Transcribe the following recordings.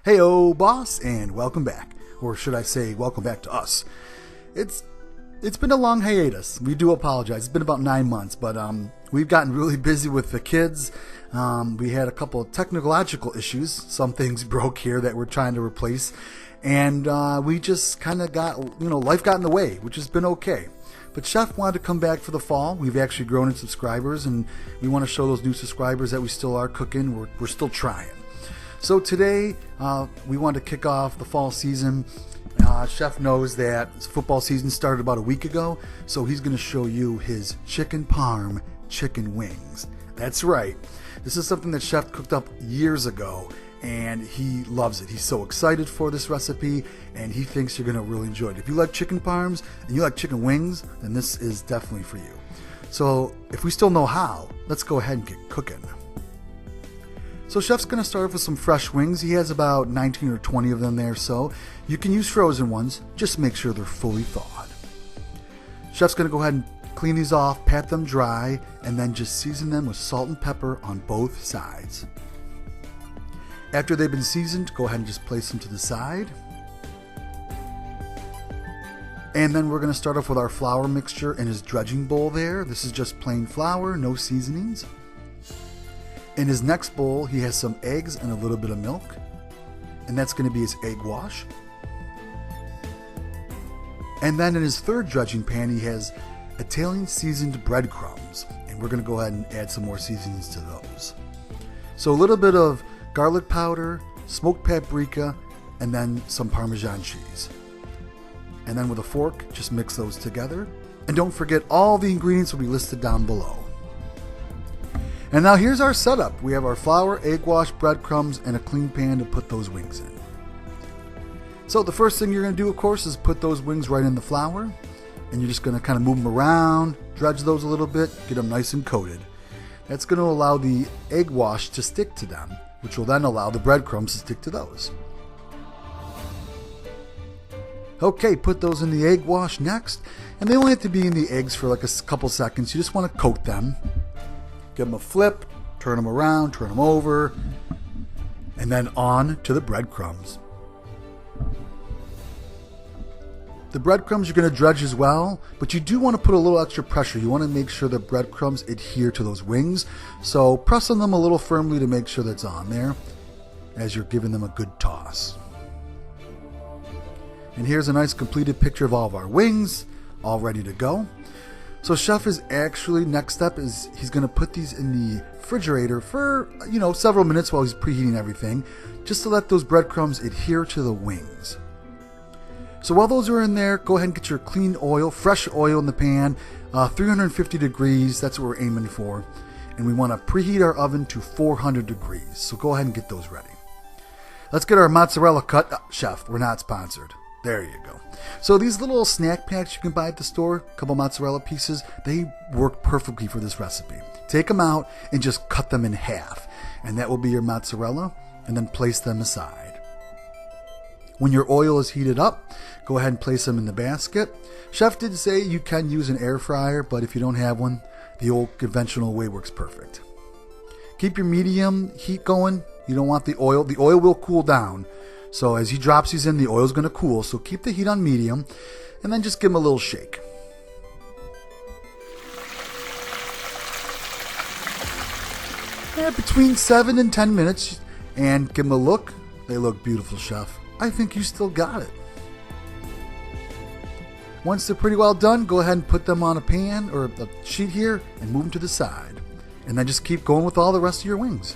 Heyo, boss, and welcome back. Or should I say, welcome back to us. It's been a long hiatus. We do apologize. It's been about 9 months, but we've gotten really busy with the kids. We had a couple of technological issues. Some things broke here that we're trying to replace. And we just kind of got, life got in the way, which has been okay. But Chef wanted to come back for the fall. We've actually grown in subscribers, and we want to show those new subscribers that we still are cooking. We're still trying. So today, we want to kick off the fall season. Chef knows that football season started about a week ago, so he's going to show you his chicken parm chicken wings. That's right. This is something that Chef cooked up years ago, and he loves it. He's so excited for this recipe, and he thinks you're going to really enjoy it. If you like chicken parms and you like chicken wings, then this is definitely for you. So if we still know how, let's go ahead and get cooking. So Chef's going to start off with some fresh wings. He has about 19 or 20 of them there, so you can use frozen ones. Just make sure they're fully thawed. Chef's going to go ahead and clean these off, pat them dry, and then just season them with salt and pepper on both sides. After they've been seasoned, go ahead and just place them to the side. And then we're going to start off with our flour mixture in his dredging bowl there. This is just plain flour, no seasonings. In his next bowl, he has some eggs and a little bit of milk, and that's going to be his egg wash. And then in his third dredging pan, he has Italian seasoned breadcrumbs, and we're going to go ahead and add some more seasonings to those. So a little bit of garlic powder, smoked paprika, and then some Parmesan cheese. And then with a fork, just mix those together. And don't forget, all the ingredients will be listed down below. And now here's our setup. We have our flour, egg wash, breadcrumbs, and a clean pan to put those wings in. So the first thing you're going to do, of course, is put those wings right in the flour. And you're just going to kind of move them around, dredge those a little bit, get them nice and coated. That's going to allow the egg wash to stick to them, which will then allow the breadcrumbs to stick to those. Okay, put those in the egg wash next. And they only have to be in the eggs for like a couple seconds. You just want to coat them. Give them a flip, turn them around, turn them over, and then on to the breadcrumbs. The breadcrumbs you're going to dredge as well, but you do want to put a little extra pressure. You want to make sure the breadcrumbs adhere to those wings, so press on them a little firmly to make sure that's on there as you're giving them a good toss. And here's a nice completed picture of all of our wings, all ready to go. So Chef is actually, next step is he's going to put these in the refrigerator for, several minutes while he's preheating everything, just to let those breadcrumbs adhere to the wings. So while those are in there, go ahead and get your clean oil, fresh oil in the pan, 350 degrees, that's what we're aiming for. And we want to preheat our oven to 400 degrees, so go ahead and get those ready. Let's get our mozzarella cut. Chef, we're not sponsored. There you go. So these little snack packs you can buy at the store, a couple mozzarella pieces, they work perfectly for this recipe. Take them out and just cut them in half. And that will be your mozzarella, and then place them aside. When your oil is heated up, go ahead and place them in the basket. Chef did say you can use an air fryer, but if you don't have one, the old conventional way works perfect. Keep your medium heat going. You don't want the oil. The oil will cool down. So as he drops these in, the oil is going to cool. So keep the heat on medium, and then just give them a little shake. Between 7 and 10 minutes, and give them a look. They look beautiful, Chef. I think you still got it. Once they're pretty well done, go ahead and put them on a pan or a sheet here and move them to the side. And then just keep going with all the rest of your wings.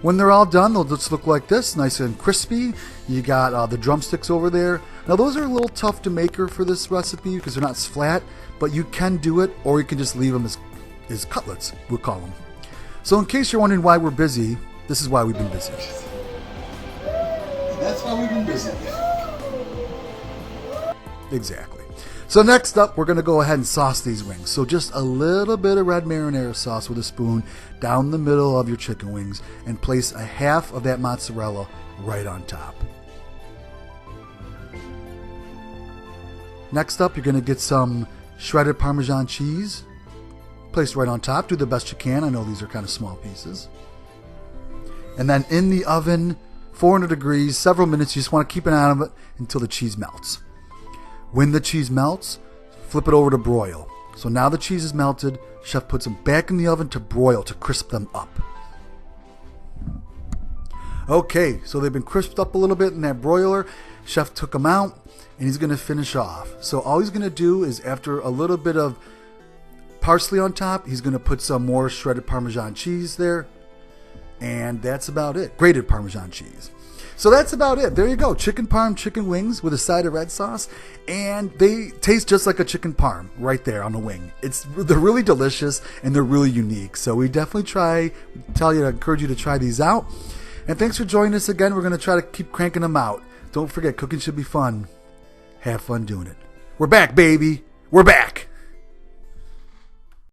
When they're all done, they'll just look like this, nice and crispy. You got the drumsticks over there. Now those are a little tough to make for this recipe because they're not flat, but you can do it, or you can just leave them as cutlets, we'll call them. So in case you're wondering why we're busy, this is why we've been busy. That's why we've been busy. Exactly. So next up, we're going to go ahead and sauce these wings. So just a little bit of red marinara sauce with a spoon down the middle of your chicken wings, and place a half of that mozzarella right on top. Next up, you're going to get some shredded Parmesan cheese. Place right on top. Do the best you can. I know these are kind of small pieces. And then in the oven 400 degrees, several minutes. You just want to keep an eye on it until the cheese melts. When the cheese melts, flip it over to broil. So now the cheese is melted. Chef puts them back in the oven to broil, to crisp them up. Okay, so they've been crisped up a little bit in that broiler. Chef took them out, and he's going to finish off. So all he's going to do is, after a little bit of parsley on top, he's going to put some more shredded Parmesan cheese there. And that's about it. Grated Parmesan cheese. So that's about it. There you go. Chicken parm, chicken wings with a side of red sauce. And they taste just like a chicken parm right there on the wing. They're really delicious and they're really unique. So we definitely encourage you to try these out. And thanks for joining us again. We're going to try to keep cranking them out. Don't forget, cooking should be fun. Have fun doing it. We're back, baby. We're back.